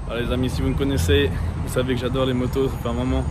Alors les amis, si vous me connaissez, vous savez que j'adore les motos, ça fait un moment.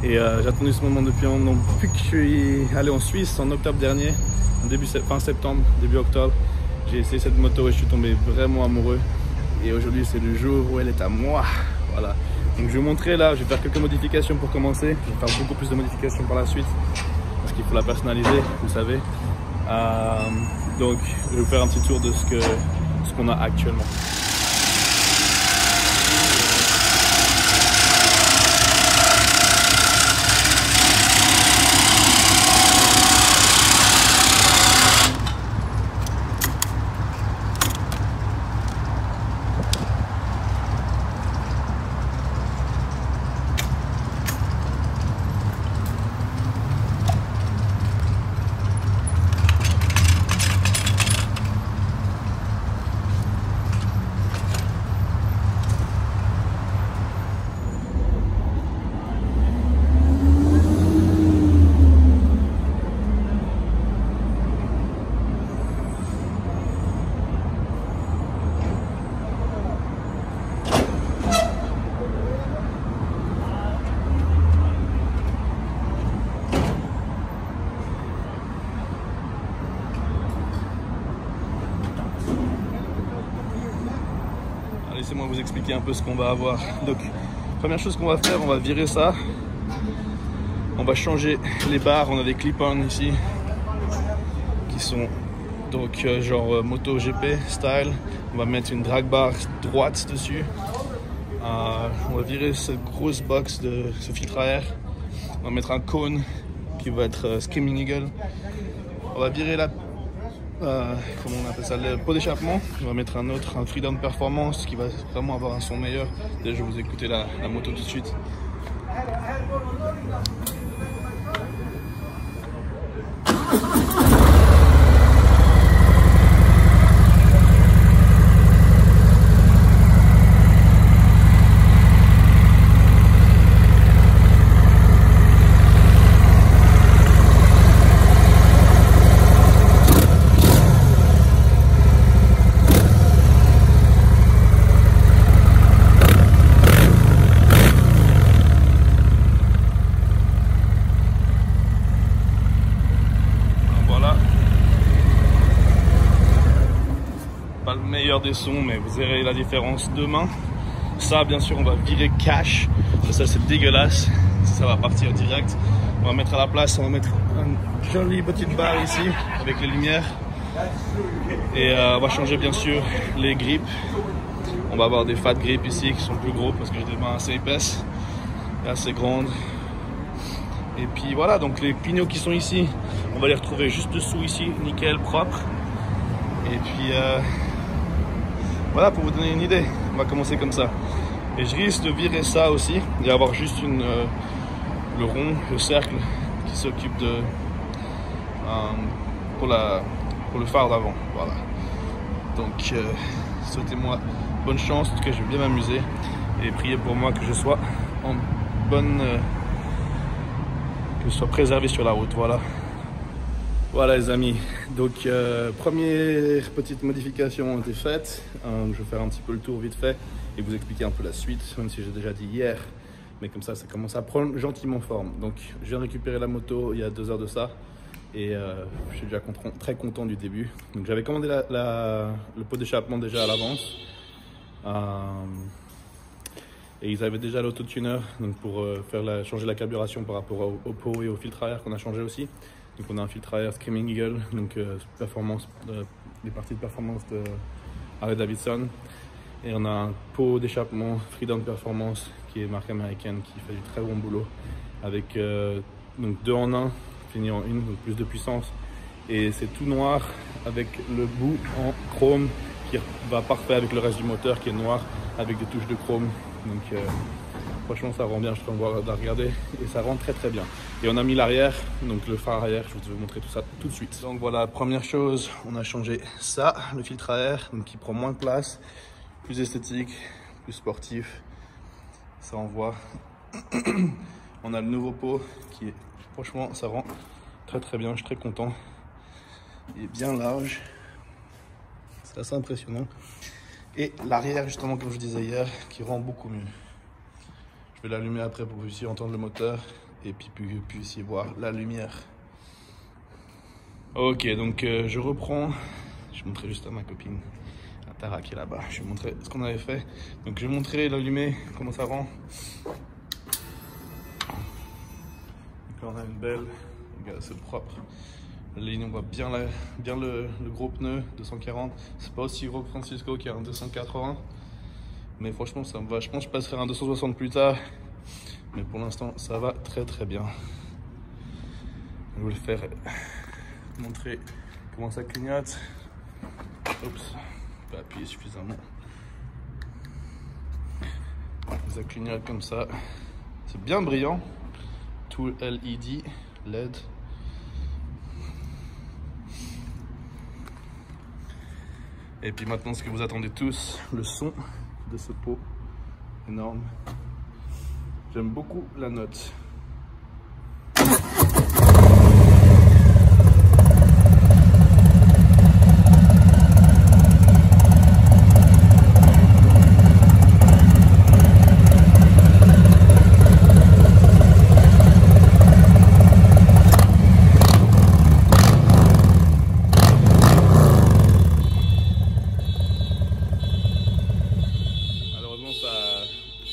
Et j'ai attendu ce moment depuis un moment. Donc, depuis que je suis allé en Suisse en octobre dernier, fin septembre, début octobre, j'ai essayé cette moto et je suis tombé vraiment amoureux. Et aujourd'hui, c'est le jour où elle est à moi. Voilà. Donc je vais vous montrer là, je vais faire quelques modifications pour commencer. Je vais faire beaucoup plus de modifications par la suite parce qu'il faut la personnaliser, vous savez. Donc je vais vous faire un petit tour de ce qu'on a actuellement. Laissez-moi vous expliquer un peu ce qu'on va avoir. Donc, première chose qu'on va faire, on va virer ça. On va changer les barres. On a des clip-on ici qui sont donc genre moto GP style. On va mettre une drag bar droite dessus. On va virer cette grosse box de ce filtre à air. On va mettre un cône qui va être Screaming Eagle. On va virer la comment on appelle ça, le pot d'échappement. On va mettre un autre, un Freedom Performance qui va vraiment avoir un son meilleur. Déjà, je vais vous écouter la moto tout de suite. Pas le meilleur des sons, mais vous verrez la différence demain. Ça, bien sûr, on va virer cash. Ça, c'est dégueulasse. Ça va partir direct. On va mettre à la place, on va mettre une jolie petite barre ici avec les lumières. Et on va changer, bien sûr, les grippes. On va avoir des fat grips ici qui sont plus gros parce que j'ai des mains assez épaisses et assez grandes. Et puis voilà, donc les pignots qui sont ici, on va les retrouver juste dessous ici, nickel, propre. Et puis voilà, pour vous donner une idée, on va commencer comme ça. Et je risque de virer ça aussi, et avoir juste le rond, le cercle qui s'occupe de pour le phare d'avant. Voilà. Donc souhaitez-moi bonne chance, en tout cas je vais bien m'amuser et priez pour moi que je sois en bonne que je sois préservé sur la route. Voilà. Voilà les amis, donc première petite modification ont été faite. Je vais faire un petit peu le tour vite fait et vous expliquer un peu la suite, même si j'ai déjà dit hier, mais comme ça commence à prendre gentiment forme. Donc je viens de récupérer la moto il y a 2 heures de ça et je suis déjà très content du début. Donc j'avais commandé le pot d'échappement déjà à l'avance et ils avaient déjà l'autotuner donc pour changer la carburation par rapport au pot et au filtre à air qu'on a changé aussi. Donc on a un filtre à air Screaming Eagle, donc les parties de performance de Harley Davidson. Et on a un pot d'échappement Freedom Performance qui est marque américaine qui fait du très bon boulot. Avec donc 2 en 1, fini en 1, donc plus de puissance. Et c'est tout noir avec le bout en chrome qui va parfait avec le reste du moteur qui est noir avec des touches de chrome. Donc franchement ça rend bien, je peux voir de regarder et ça rend très bien. Et on a mis l'arrière, donc le phare arrière, je vais vous montrer tout ça tout de suite. Donc voilà, première chose, on a changé ça, le filtre à air, donc qui prend moins de place, plus esthétique, plus sportif, ça envoie. On a le nouveau pot qui est, franchement ça rend très bien, je suis très content. Il est bien large, c'est assez impressionnant. Et l'arrière, justement, comme je disais hier, qui rend beaucoup mieux. Je vais l'allumer après pour que vous puissiez entendre le moteur et puis que vous puissiez voir la lumière. Ok, donc je reprends. Je vais montrer juste à ma copine, à Tara qui est là-bas. Je vais montrer ce qu'on avait fait. Donc je vais montrer l'allumé, comment ça rend. Donc là, on a une belle, regarde, c'est propre. La ligne, on voit bien le gros pneu 240. C'est pas aussi gros que Francisco qui a un 280. Mais franchement, ça me va. Je pense que je passerai un 260 plus tard. Mais pour l'instant, ça va très très bien. Je vais le faire montrer comment ça clignote. Oups, pas appuyer suffisamment. Ça clignote comme ça. C'est bien brillant. Tout LED. Et puis maintenant, ce que vous attendez tous, le son de ce pot énorme. J'aime beaucoup la note.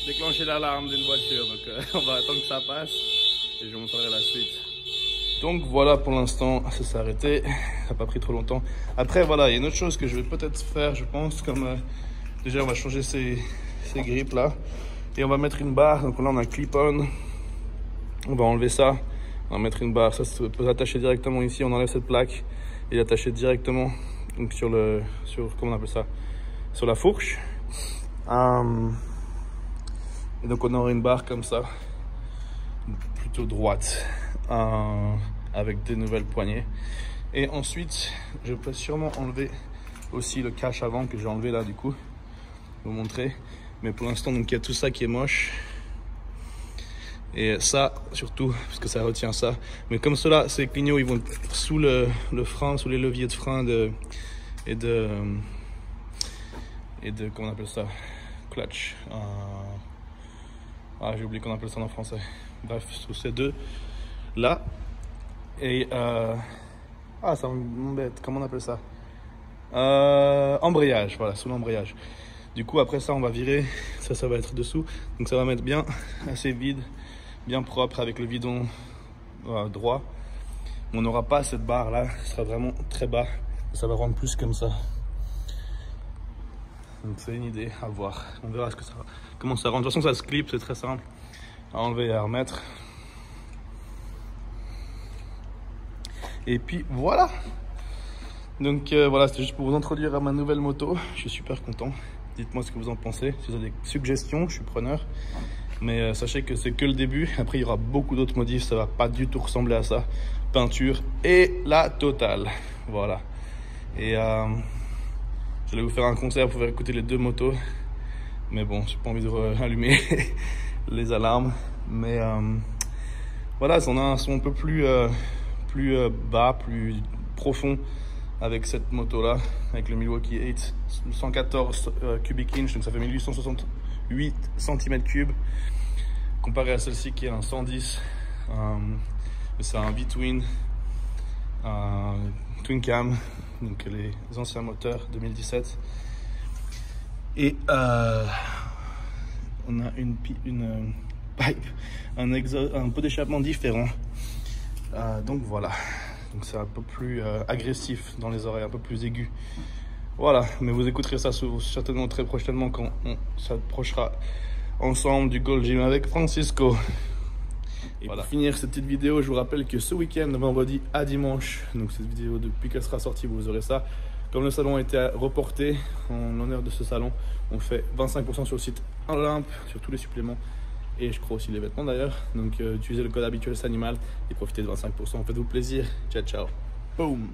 Déclencher l'alarme d'une voiture, donc on va attendre que ça passe et je vous montrerai la suite. Donc voilà, pour l'instant ça s'est arrêté, ça n'a pas pris trop longtemps. Après voilà, il y a une autre chose que je vais peut-être faire, je pense, comme déjà on va changer ces grippes là et on va mettre une barre. Donc là on a un clip-on, on va enlever ça, on va mettre une barre, ça peut s'attacher directement ici, on enlève cette plaque et l'attacher directement donc sur comment on appelle ça, sur la fourche. Et donc on aura une barre comme ça, plutôt droite, avec des nouvelles poignées. Et ensuite, je peux sûrement enlever aussi le cache avant que j'ai enlevé là du coup, vous montrer. Mais pour l'instant, donc il y a tout ça qui est moche. Et ça surtout, parce que ça retient ça. Mais comme cela, ces clignots, ils vont être sous le frein, sous les leviers de frein et de comment on appelle ça, clutch. Ah, j'ai oublié qu'on appelle ça en français. Bref, sous ces deux là. Et ça m'embête. Comment on appelle ça? Embrayage, voilà, sous l'embrayage. Du coup, après ça, on va virer. Ça va être dessous. Donc ça va mettre bien assez vide, bien propre avec le guidon droit. On n'aura pas cette barre là, ce sera vraiment très bas. Ça va rendre plus comme ça. Donc c'est une idée à voir. On verra comment ça rend. De toute façon, ça se clip, c'est très simple à enlever et à remettre. Et puis voilà. Donc voilà, c'était juste pour vous introduire à ma nouvelle moto. Je suis super content. Dites-moi ce que vous en pensez. Si vous avez des suggestions, je suis preneur. Mais sachez que c'est que le début. Après, il y aura beaucoup d'autres modifs. Ça va pas du tout ressembler à ça. Peinture et la totale. Voilà. Et j'allais vous faire un concert pour faire écouter les deux motos. Mais bon, j'ai pas envie de rallumer les alarmes. Mais voilà, on a un son un peu plus bas, plus profond avec cette moto-là, avec le Milwaukee 8, 114 cubic inch, donc ça fait 1868 cm3, comparé à celle-ci qui est un 110. C'est un V-Twin, Twin Cam, donc les anciens moteurs 2017. Et on a une pipe, un pot d'échappement différent. Donc voilà, donc c'est un peu plus agressif dans les oreilles, un peu plus aigu. Voilà, mais vous écouterez ça certainement très prochainement quand on s'approchera ensemble du Gold Gym avec Francisco. Et voilà. Pour finir cette petite vidéo, je vous rappelle que ce week-end, de vendredi à dimanche, donc cette vidéo depuis qu'elle sera sortie, vous aurez ça. Comme le salon a été reporté, en l'honneur de ce salon, on fait 25% sur le site Olympe, sur tous les suppléments. Et je crois aussi les vêtements d'ailleurs. Donc utilisez le code habituel Sanimal et profitez de 25%. Faites-vous plaisir. Ciao, ciao. Boom.